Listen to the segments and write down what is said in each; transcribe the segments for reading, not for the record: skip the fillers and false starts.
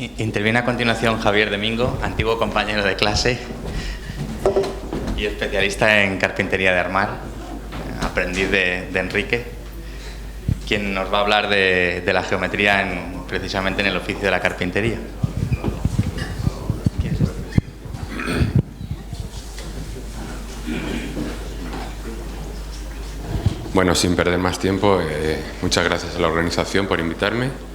Interviene a continuación Javier Domingo, antiguo compañero de clase y especialista en carpintería de armar, aprendiz de Enrique, quien nos va a hablar de la geometría precisamente en el oficio de la carpintería. Bueno, sin perder más tiempo, muchas gracias a la organización por invitarme.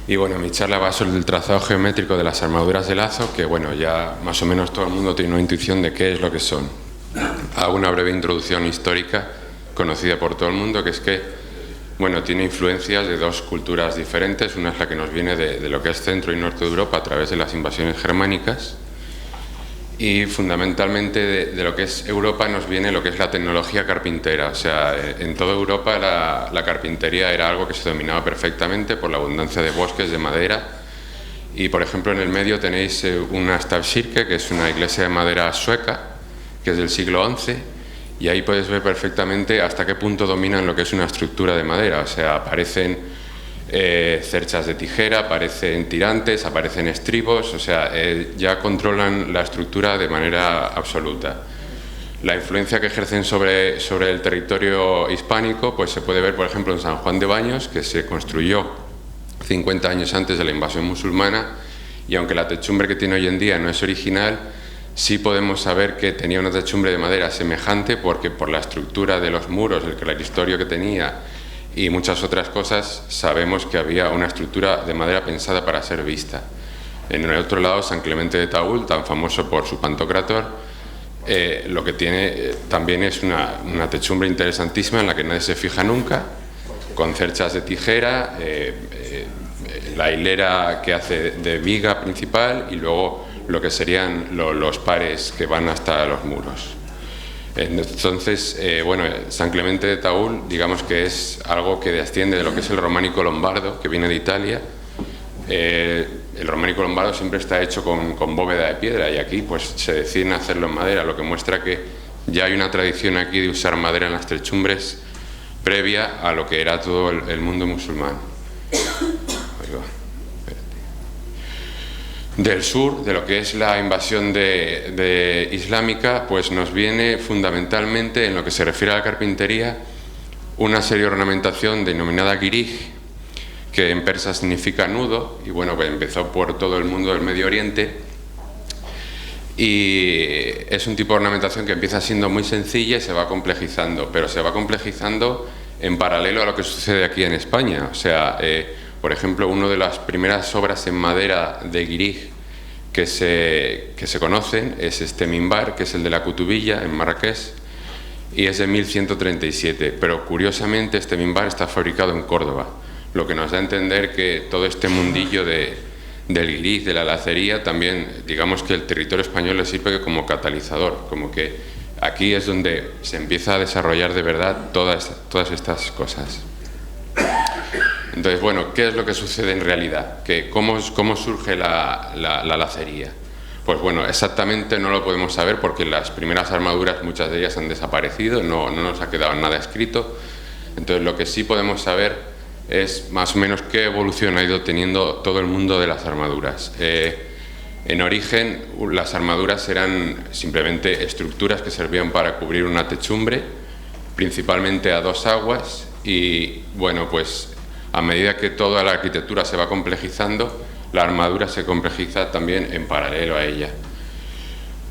Y bueno, mi charla va sobre el trazado geométrico de las armaduras de lazo, que bueno, ya más o menos todo el mundo tiene una intuición de qué es lo que son. Hago una breve introducción histórica conocida por todo el mundo, que es que bueno, tiene influencias de dos culturas diferentes. Una es la que nos viene de lo que es centro y norte de Europa a través de las invasiones germánicas, y fundamentalmente de lo que es Europa nos viene lo que es la tecnología carpintera. O sea, en toda Europa la carpintería era algo que se dominaba perfectamente por la abundancia de bosques de madera. Y por ejemplo en el medio tenéis una stavkirke, que es una iglesia de madera sueca, que es del siglo XI, y ahí puedes ver perfectamente hasta qué punto dominan lo que es una estructura de madera. O sea, aparecen cerchas de tijera, aparecen tirantes, aparecen estribos. O sea, ya controlan la estructura de manera absoluta. La influencia que ejercen sobre el territorio hispánico pues se puede ver, por ejemplo, en San Juan de Baños, que se construyó 50 años antes de la invasión musulmana, y aunque la techumbre que tiene hoy en día no es original, sí podemos saber que tenía una techumbre de madera semejante, porque por la estructura de los muros, el claristorio que tenía y muchas otras cosas, sabemos que había una estructura de madera pensada para ser vista. En el otro lado, San Clemente de Taúl, tan famoso por su Pantocrátor, lo que tiene también es una techumbre interesantísima en la que nadie se fija nunca, con cerchas de tijera, la hilera que hace de viga principal y luego lo que serían los pares que van hasta los muros. Entonces, bueno, San Clemente de Taúl, digamos que es algo que desciende de lo que es el románico lombardo, que viene de Italia. El románico lombardo siempre está hecho con bóveda de piedra, y aquí pues se deciden hacerlo en madera, lo que muestra que ya hay una tradición aquí de usar madera en las techumbres previa a lo que era todo el mundo musulmán. Del sur, de lo que es la invasión islámica, pues nos viene fundamentalmente, en lo que se refiere a la carpintería, una serie de ornamentación denominada girij, que en persa significa nudo, y bueno, pues empezó por todo el mundo del Medio Oriente, y es un tipo de ornamentación que empieza siendo muy sencilla y se va complejizando, pero se va complejizando en paralelo a lo que sucede aquí en España. O sea, por ejemplo, una de las primeras obras en madera de girij que se conocen es este mimbar, que es el de la Kutubilla en Marrakech, y es de 1137, pero curiosamente este mimbar está fabricado en Córdoba, lo que nos da a entender que todo este mundillo del girij, de la lacería, también digamos que el territorio español le sirve como catalizador, como que aquí es donde se empieza a desarrollar de verdad todas estas cosas. Entonces, bueno, ¿qué es lo que sucede en realidad? ¿Cómo surge la lacería? Pues bueno, exactamente no lo podemos saber, porque las primeras armaduras, muchas de ellas han desaparecido, no nos ha quedado nada escrito. Entonces, lo que sí podemos saber es más o menos qué evolución ha ido teniendo todo el mundo de las armaduras. En origen, las armaduras eran simplemente estructuras que servían para cubrir una techumbre, principalmente a dos aguas, y bueno, pues a medida que toda la arquitectura se va complejizando, la armadura se complejiza también en paralelo a ella.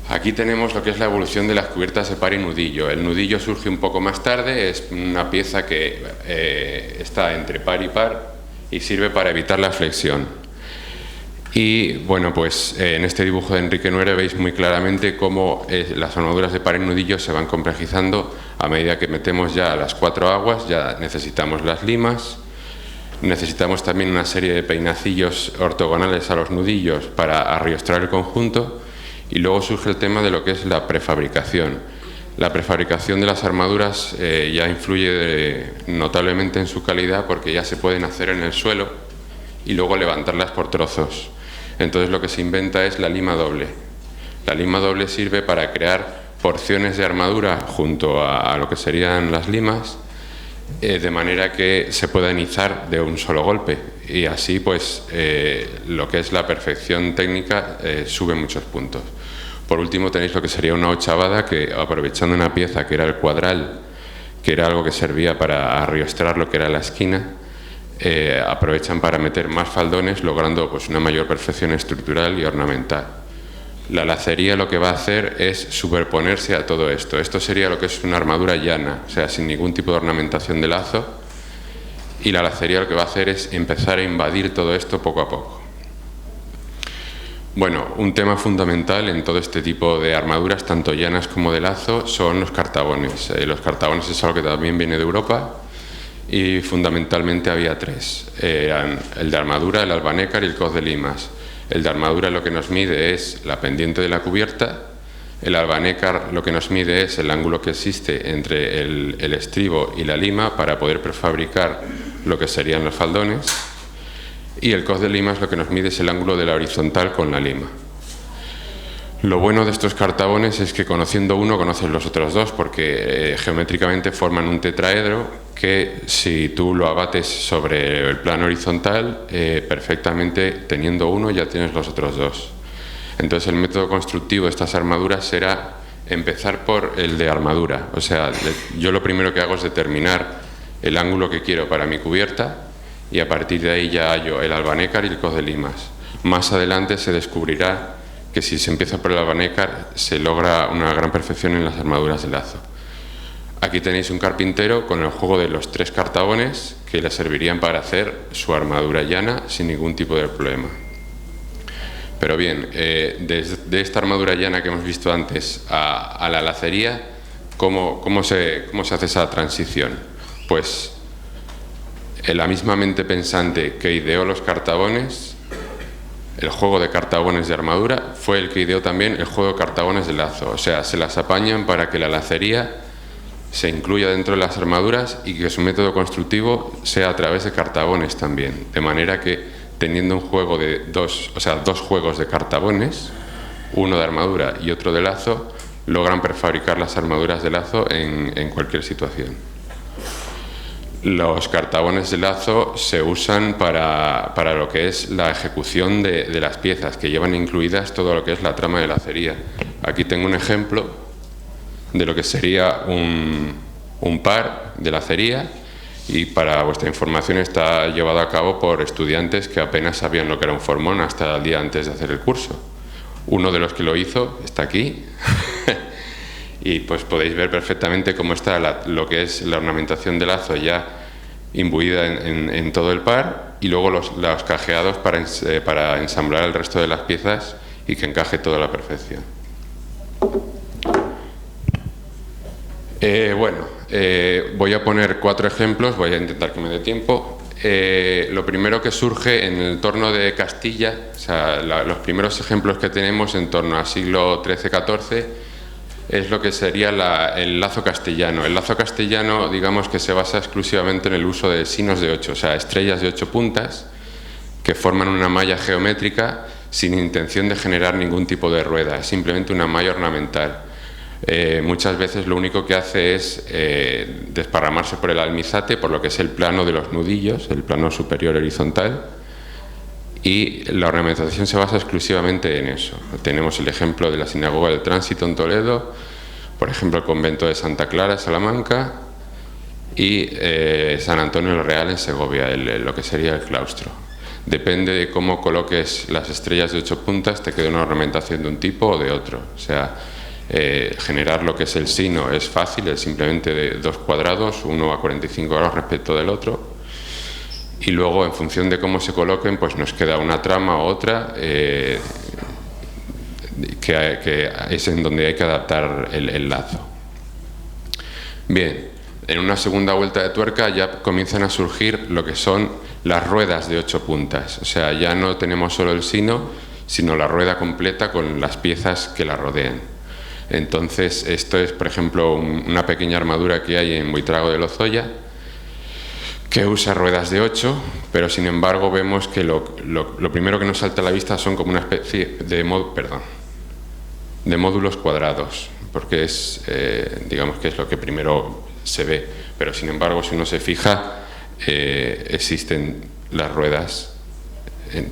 Aquí tenemos lo que es la evolución de las cubiertas de par y nudillo. El nudillo surge un poco más tarde, es una pieza que está entre par y par y sirve para evitar la flexión. Y bueno, pues en este dibujo de Enrique Nuere veis muy claramente cómo las armaduras de par y nudillo se van complejizando a medida que metemos ya las cuatro aguas. Ya necesitamos las limas, necesitamos también una serie de peinacillos ortogonales a los nudillos para arriostrar el conjunto, y luego surge el tema de lo que es la prefabricación. La prefabricación de las armaduras ya influye notablemente en su calidad, porque ya se pueden hacer en el suelo y luego levantarlas por trozos. Entonces lo que se inventa es la lima doble. La lima doble sirve para crear porciones de armadura junto a lo que serían las limas, de manera que se puedan izar de un solo golpe. y así pues lo que es la perfección técnica sube muchos puntos. Por último tenéis lo que sería una ochavada, que aprovechando una pieza que era el cuadral, que era algo que servía para arriostrar lo que era la esquina, aprovechan para meter más faldones, logrando pues una mayor perfección estructural y ornamental. La lacería lo que va a hacer es superponerse a todo esto. Esto sería lo que es una armadura llana, o sea, sin ningún tipo de ornamentación de lazo, y la lacería lo que va a hacer es empezar a invadir todo esto poco a poco. Bueno, un tema fundamental en todo este tipo de armaduras, tanto llanas como de lazo, son los cartabones. Los cartabones es algo que también viene de Europa y fundamentalmente había tres. Eran el de armadura, el albanécar y el coz de limas. El de armadura lo que nos mide es la pendiente de la cubierta. El albanécar lo que nos mide es el ángulo que existe entre el estribo y la lima para poder prefabricar lo que serían los faldones. Y el coz de limas lo que nos mide es el ángulo de la horizontal con la lima. Lo bueno de estos cartabones es que conociendo uno conoces los otros dos, porque geométricamente forman un tetraedro que si tú lo abates sobre el plano horizontal, perfectamente teniendo uno ya tienes los otros dos. Entonces el método constructivo de estas armaduras será empezar por el de armadura. O sea, yo lo primero que hago es determinar el ángulo que quiero para mi cubierta, y a partir de ahí ya hallo el albanécar y el coz de limas. Más adelante se descubrirá que si se empieza por el albanécar se logra una gran perfección en las armaduras de lazo. Aquí tenéis un carpintero con el juego de los tres cartabones que le servirían para hacer su armadura llana sin ningún tipo de problema. Pero bien, de esta armadura llana que hemos visto antes a la lacería, ¿cómo se hace esa transición? Pues la misma mente pensante que ideó los cartabones, el juego de cartabones de armadura, fue el que ideó también el juego de cartabones de lazo. O sea, se las apañan para que la lacería se incluya dentro de las armaduras y que su método constructivo sea a través de cartabones también. De manera que teniendo un juego de dos juegos de cartabones, uno de armadura y otro de lazo, logran prefabricar las armaduras de lazo en cualquier situación. Los cartabones de lazo se usan para lo que es la ejecución de las piezas, que llevan incluidas todo lo que es la trama de lacería. Aquí tengo un ejemplo de lo que sería un par de lacería, y para vuestra información está llevado a cabo por estudiantes que apenas sabían lo que era un formón hasta el día antes de hacer el curso. Uno de los que lo hizo está aquí y pues podéis ver perfectamente cómo está lo que es la ornamentación de lazo ya imbuida en todo el par, y luego los cajeados para ensamblar el resto de las piezas y que encaje todo a la perfección. Voy a poner 4 ejemplos, voy a intentar que me dé tiempo. Lo primero que surge en el entorno de Castilla, o sea, los primeros ejemplos que tenemos en torno al siglo XIII-XIV, es lo que sería el lazo castellano. El lazo castellano, digamos que se basa exclusivamente en el uso de sinos de 8, o sea, estrellas de 8 puntas que forman una malla geométrica sin intención de generar ningún tipo de rueda, es simplemente una malla ornamental. Muchas veces lo único que hace es desparramarse por el almizate, por lo que es el plano de los nudillos, el plano superior horizontal, y la ornamentación se basa exclusivamente en eso. Tenemos el ejemplo de la Sinagoga del Tránsito en Toledo, por ejemplo el convento de Santa Clara, Salamanca, y San Antonio el Real en Segovia, lo que sería el claustro. Depende de cómo coloques las estrellas de 8 puntas, te queda una ornamentación de un tipo o de otro. O sea, generar lo que es el sino es fácil, es simplemente de 2 cuadrados, uno a 45 grados respecto del otro. Y luego, en función de cómo se coloquen, pues nos queda una trama u otra que es en donde hay que adaptar el lazo. Bien, en una segunda vuelta de tuerca ya comienzan a surgir lo que son las ruedas de 8 puntas. O sea, ya no tenemos solo el sino, sino la rueda completa con las piezas que la rodean. Entonces, esto es, por ejemplo, una pequeña armadura que hay en Buitrago de Lozoya, que usa ruedas de 8, pero sin embargo vemos que lo primero que nos salta a la vista son como una especie de módulos cuadrados, porque es, digamos que es lo que primero se ve, pero sin embargo si uno se fija, existen las ruedas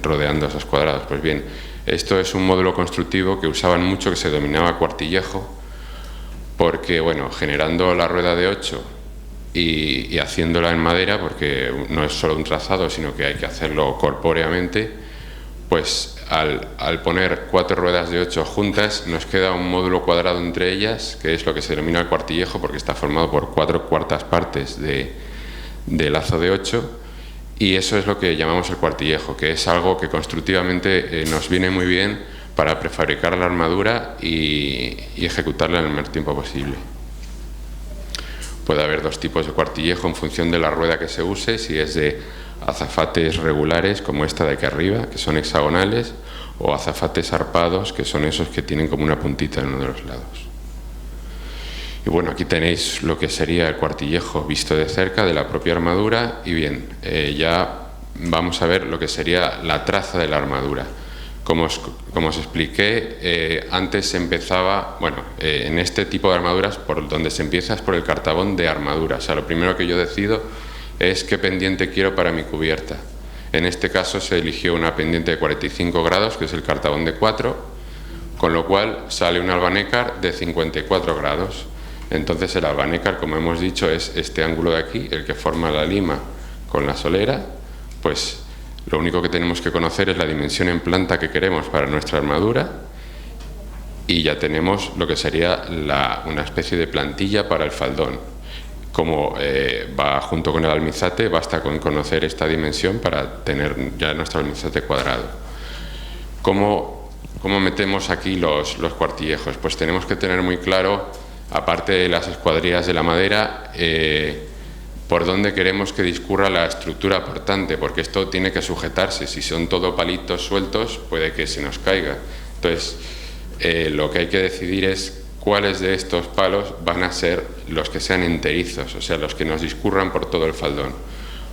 rodeando esos cuadrados. Pues bien, esto es un módulo constructivo que usaban mucho, que se denominaba cuartillejo, porque, bueno, generando la rueda de 8 y haciéndola en madera, porque no es solo un trazado, sino que hay que hacerlo corpóreamente, pues al poner 4 ruedas de 8 juntas, nos queda un módulo cuadrado entre ellas, que es lo que se denomina el cuartillejo, porque está formado por 4/4 partes de lazo de 8, y eso es lo que llamamos el cuartillejo, que es algo que constructivamente nos viene muy bien para prefabricar la armadura y ejecutarla en el menor tiempo posible. Puede haber 2 tipos de cuartillejo en función de la rueda que se use, si es de azafates regulares, como esta de aquí arriba, que son hexagonales, o azafates arpados, que son esos que tienen como una puntita en uno de los lados. Y bueno, aquí tenéis lo que sería el cuartillejo visto de cerca de la propia armadura. Y bien, ya vamos a ver lo que sería la traza de la armadura. Como os expliqué, antes se empezaba, bueno, en este tipo de armaduras, por donde se empieza es por el cartabón de armadura. O sea, lo primero que yo decido es qué pendiente quiero para mi cubierta. En este caso se eligió una pendiente de 45 grados, que es el cartabón de 4, con lo cual sale un albanécar de 54 grados. Entonces el albanécar, como hemos dicho, es este ángulo de aquí, el que forma la lima con la solera. Pues lo único que tenemos que conocer es la dimensión en planta que queremos para nuestra armadura, y ya tenemos lo que sería una especie de plantilla para el faldón. Como va junto con el almizate, basta con conocer esta dimensión para tener ya nuestro almizate cuadrado. ¿Cómo metemos aquí los cuartillejos? Pues tenemos que tener muy claro, aparte de las escuadrillas de la madera, por dónde queremos que discurra la estructura portante, porque esto tiene que sujetarse. Si son todo palitos sueltos, puede que se nos caiga. Entonces, lo que hay que decidir es cuáles de estos palos van a ser los que sean enterizos, o sea, los que nos discurran por todo el faldón.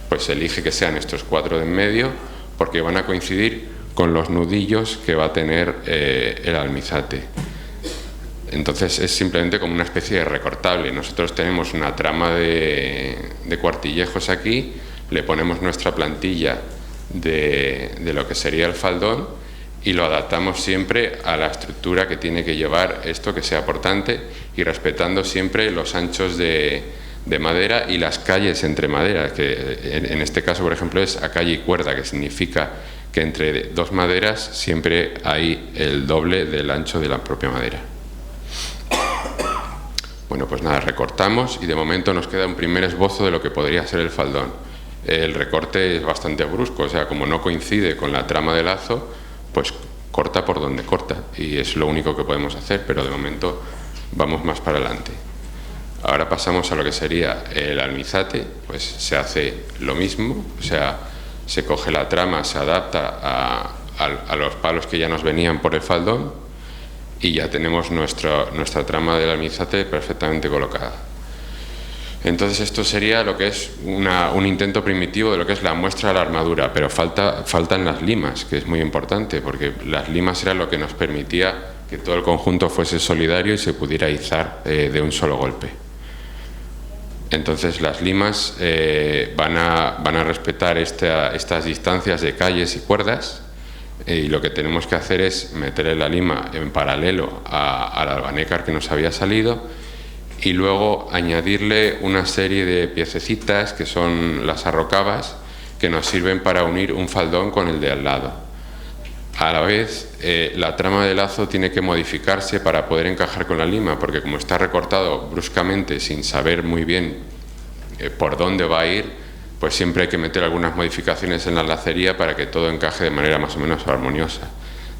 Pues elige que sean estos 4 de en medio, porque van a coincidir con los nudillos que va a tener el almizate. Entonces es simplemente como una especie de recortable. Nosotros tenemos una trama de cuartillejos aquí, le ponemos nuestra plantilla de lo que sería el faldón y lo adaptamos siempre a la estructura que tiene que llevar esto, que sea portante, y respetando siempre los anchos de madera y las calles entre madera, que en este caso, por ejemplo, es a calle y cuerda, que significa que entre 2 maderas siempre hay el doble del ancho de la propia madera. Bueno, pues nada, recortamos y de momento nos queda un primer esbozo de lo que podría ser el faldón. El recorte es bastante brusco, o sea, como no coincide con la trama de lazo, pues corta por donde corta, y es lo único que podemos hacer, pero de momento vamos más para adelante. Ahora pasamos a lo que sería el almizate. Pues se hace lo mismo, o sea, se coge la trama, se adapta a los palos que ya nos venían por el faldón, y ya tenemos nuestra trama del almizate perfectamente colocada. Entonces esto sería lo que es un intento primitivo de lo que es la muestra de la armadura, pero faltan las limas, que es muy importante, porque las limas era lo que nos permitía que todo el conjunto fuese solidario y se pudiera izar de un solo golpe. Entonces las limas van a respetar estas distancias de calles y cuerdas, y lo que tenemos que hacer es meterle la lima en paralelo al albanécar que nos había salido, y luego añadirle una serie de piececitas que son las arrocabas, que nos sirven para unir un faldón con el de al lado. A la vez, la trama de lazo tiene que modificarse para poder encajar con la lima, porque como está recortado bruscamente sin saber muy bien por dónde va a ir, pues siempre hay que meter algunas modificaciones en la lacería para que todo encaje de manera más o menos armoniosa.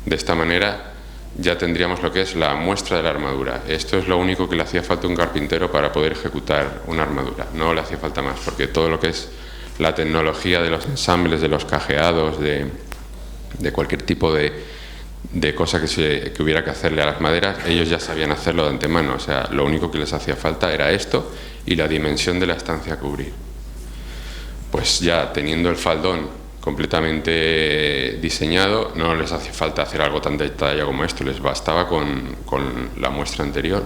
De esta manera ya tendríamos lo que es la muestra de la armadura. Esto es lo único que le hacía falta a un carpintero para poder ejecutar una armadura. No le hacía falta más, porque todo lo que es la tecnología de los ensambles, de los cajeados, de cualquier tipo de cosa que hubiera que hacerle a las maderas, ellos ya sabían hacerlo de antemano. O sea, lo único que les hacía falta era esto y la dimensión de la estancia a cubrir. Pues ya teniendo el faldón completamente diseñado, no les hacía falta hacer algo tan detallado como esto, les bastaba con la muestra anterior.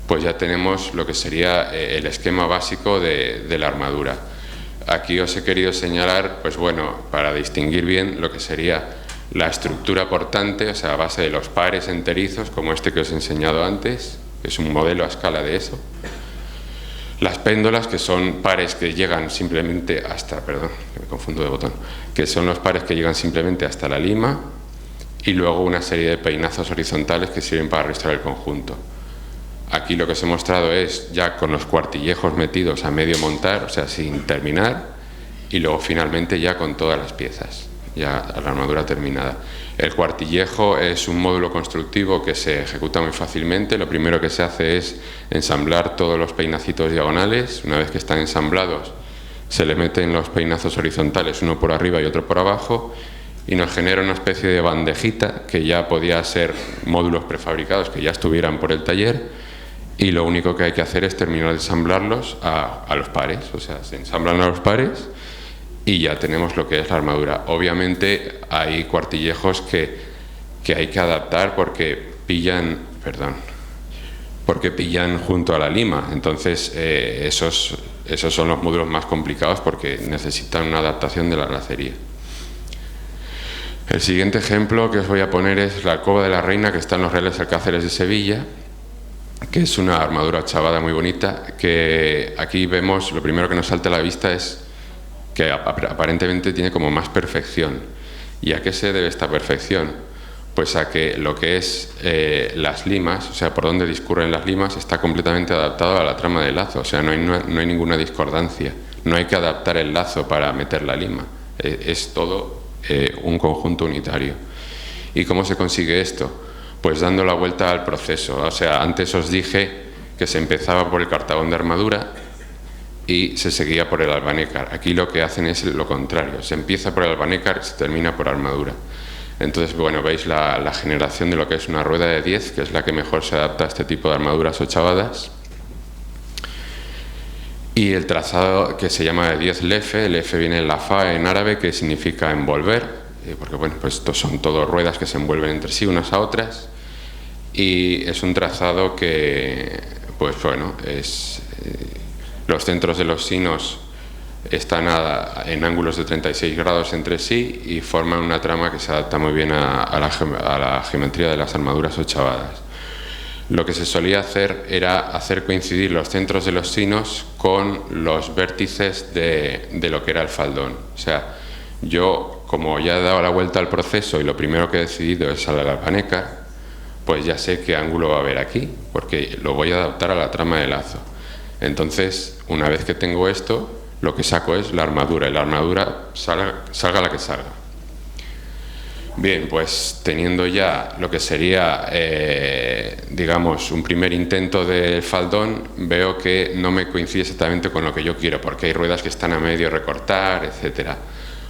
Pues ya tenemos lo que sería el esquema básico de la armadura. Aquí os he querido señalar, pues bueno, para distinguir bien lo que sería la estructura portante, o sea, a base de los pares enterizos, como este que os he enseñado antes, que es un modelo a escala de eso. Las péndolas, que son pares que llegan simplemente hasta, perdón, que me confundo de botón, que son los pares que llegan simplemente hasta la lima, y luego una serie de peinazos horizontales que sirven para restaurar el conjunto. Aquí lo que os he mostrado es ya con los cuartillejos metidos a medio montar, o sea, sin terminar, y luego finalmente ya con todas las piezas, ya la armadura terminada. El cuartillejo es un módulo constructivo que se ejecuta muy fácilmente. Lo primero que se hace es ensamblar todos los peinacitos diagonales. Una vez que están ensamblados, se le meten los peinazos horizontales, uno por arriba y otro por abajo, y nos genera una especie de bandejita que ya podía ser módulos prefabricados que ya estuvieran por el taller, y lo único que hay que hacer es terminar de ensamblarlos a los pares, o sea, se ensamblan a los pares y ya tenemos lo que es la armadura. Obviamente hay cuartillejos que hay que adaptar porque pillan junto a la lima, entonces esos son los módulos más complicados porque necesitan una adaptación de la lacería. El siguiente ejemplo que os voy a poner es la Alcoba de la Reina, que está en los Reales Alcázares de Sevilla, que es una armadura ochavada muy bonita, que aquí vemos, lo primero que nos salta a la vista es que aparentemente tiene como más perfección. ¿Y a qué se debe esta perfección? Pues a que lo que es las limas, o sea, por donde discurren las limas, está completamente adaptado a la trama del lazo, o sea, no hay ninguna discordancia, no hay que adaptar el lazo para meter la lima, es todo un conjunto unitario. ¿Y cómo se consigue esto? Pues dando la vuelta al proceso. O sea, antes os dije que se empezaba por el cartabón de armadura y se seguía por el albanécar. Aquí lo que hacen es lo contrario, se empieza por el albanécar y se termina por armadura. Entonces, bueno, veis la generación de lo que es una rueda de 10, que es la que mejor se adapta a este tipo de armaduras ochavadas. Y el trazado que se llama de 10 lefe, el lefe viene en la fa en árabe, que significa envolver, porque bueno, pues estos son todo ruedas que se envuelven entre sí unas a otras, y es un trazado que, pues bueno, los centros de los sinos están en ángulos de 36 grados entre sí y forman una trama que se adapta muy bien a la geometría de las armaduras ochavadas. Lo que se solía hacer era hacer coincidir los centros de los sinos con los vértices de lo que era el faldón. O sea, yo, como ya he dado la vuelta al proceso y lo primero que he decidido es al albanécar, pues ya sé qué ángulo va a haber aquí, porque lo voy a adaptar a la trama de lazo. Entonces, una vez que tengo esto, lo que saco es la armadura, y la armadura salga la que salga. Bien, pues teniendo ya lo que sería, digamos, un primer intento del faldón, veo que no me coincide exactamente con lo que yo quiero, porque hay ruedas que están a medio recortar, etcétera.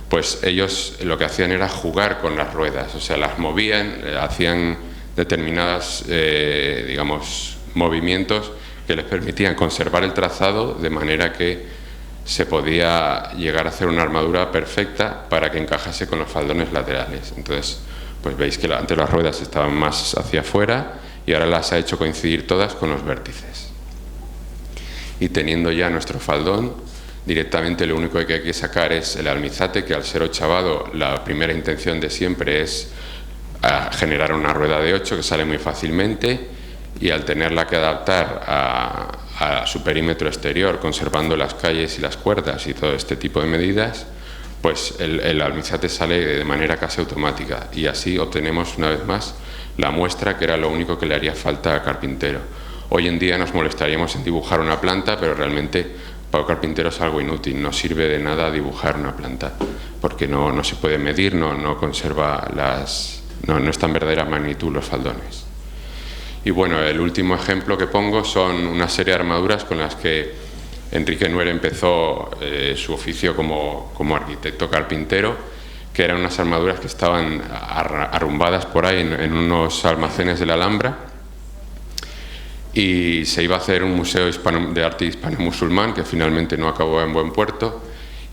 Pues ellos lo que hacían era jugar con las ruedas, o sea, las movían, hacían determinadas, digamos, movimientos que les permitían conservar el trazado de manera que se podía llegar a hacer una armadura perfecta para que encajase con los faldones laterales. Entonces, pues veis que antes las ruedas estaban más hacia afuera y ahora las ha hecho coincidir todas con los vértices. Y teniendo ya nuestro faldón, directamente lo único que hay que sacar es el almizate, que al ser ochavado la primera intención de siempre es generar una rueda de 8 que sale muy fácilmente, y al tenerla que adaptar a su perímetro exterior, conservando las calles y las cuerdas y todo este tipo de medidas, pues el almizate sale de manera casi automática, y así obtenemos una vez más la muestra, que era lo único que le haría falta al carpintero. Hoy en día nos molestaríamos en dibujar una planta, pero realmente para un carpintero es algo inútil, no sirve de nada dibujar una planta, porque no se puede medir, no conserva no está en verdadera magnitud los faldones. Y bueno, el último ejemplo que pongo son una serie de armaduras con las que Enrique Nuer empezó su oficio como arquitecto carpintero, que eran unas armaduras que estaban arrumbadas por ahí en unos almacenes de la Alhambra, y se iba a hacer un museo de arte hispano-musulmán que finalmente no acabó en buen puerto.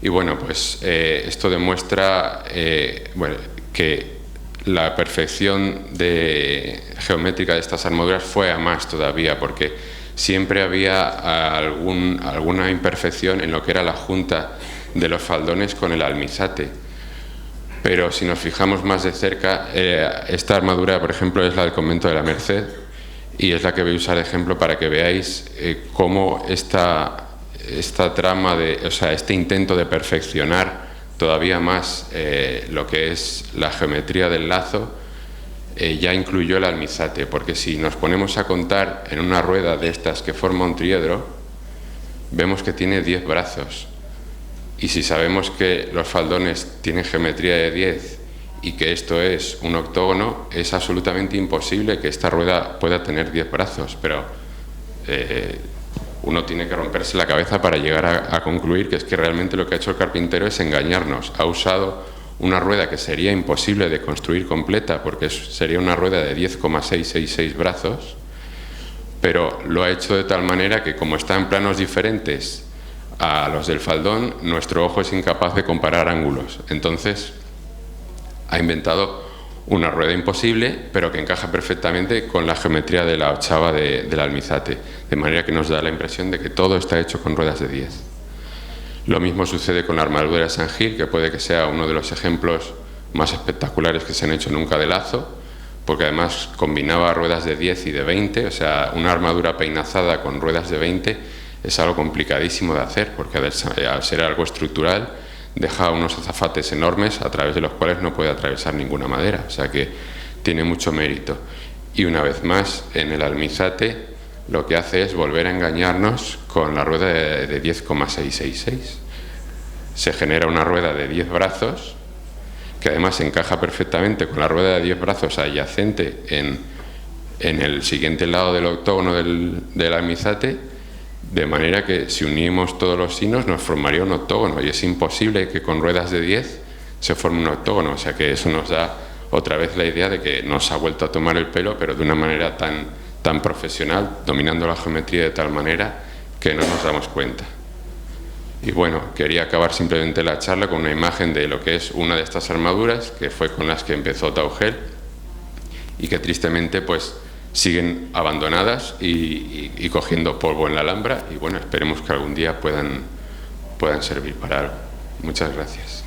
Y bueno, pues esto demuestra que la perfección geométrica de estas armaduras fue a más todavía, porque siempre había alguna imperfección en lo que era la junta de los faldones con el almizate. Pero si nos fijamos más de cerca, esta armadura, por ejemplo, es la del convento de la Merced, y es la que voy a usar de ejemplo para que veáis cómo esta trama, este intento de perfeccionar todavía más lo que es la geometría del lazo, ya incluyó el almizate, porque si nos ponemos a contar en una rueda de estas que forma un triedro, vemos que tiene 10 brazos. Y si sabemos que los faldones tienen geometría de 10 y que esto es un octógono, es absolutamente imposible que esta rueda pueda tener 10 brazos, pero uno tiene que romperse la cabeza para llegar a concluir que es que realmente lo que ha hecho el carpintero es engañarnos. Ha usado una rueda que sería imposible de construir completa, porque sería una rueda de 10,666 brazos, pero lo ha hecho de tal manera que, como está en planos diferentes a los del faldón, nuestro ojo es incapaz de comparar ángulos. Entonces ha inventado una rueda imposible, pero que encaja perfectamente con la geometría de la ochava del almizate, de manera que nos da la impresión de que todo está hecho con ruedas de 10. Lo mismo sucede con la armadura de San Gil, que puede que sea uno de los ejemplos más espectaculares que se han hecho nunca de lazo, porque además combinaba ruedas de 10 y de 20, o sea, una armadura peinazada con ruedas de 20 es algo complicadísimo de hacer, porque al ser algo estructural deja unos azafates enormes a través de los cuales no puede atravesar ninguna madera, o sea que tiene mucho mérito. Y una vez más, en el almizate lo que hace es volver a engañarnos con la rueda de 10,666. Se genera una rueda de 10 brazos, que además encaja perfectamente con la rueda de 10 brazos adyacente en el siguiente lado del octógono del almizate, de manera que si unimos todos los sinos nos formaría un octógono, y es imposible que con ruedas de 10 se forme un octógono. O sea que eso nos da otra vez la idea de que nos ha vuelto a tomar el pelo, pero de una manera tan profesional, dominando la geometría de tal manera que no nos damos cuenta. Y bueno, quería acabar simplemente la charla con una imagen de lo que es una de estas armaduras, que fue con las que empezó Taugel, y que tristemente pues siguen abandonadas y cogiendo polvo en la Alhambra, y bueno, esperemos que algún día puedan servir para algo. Muchas gracias.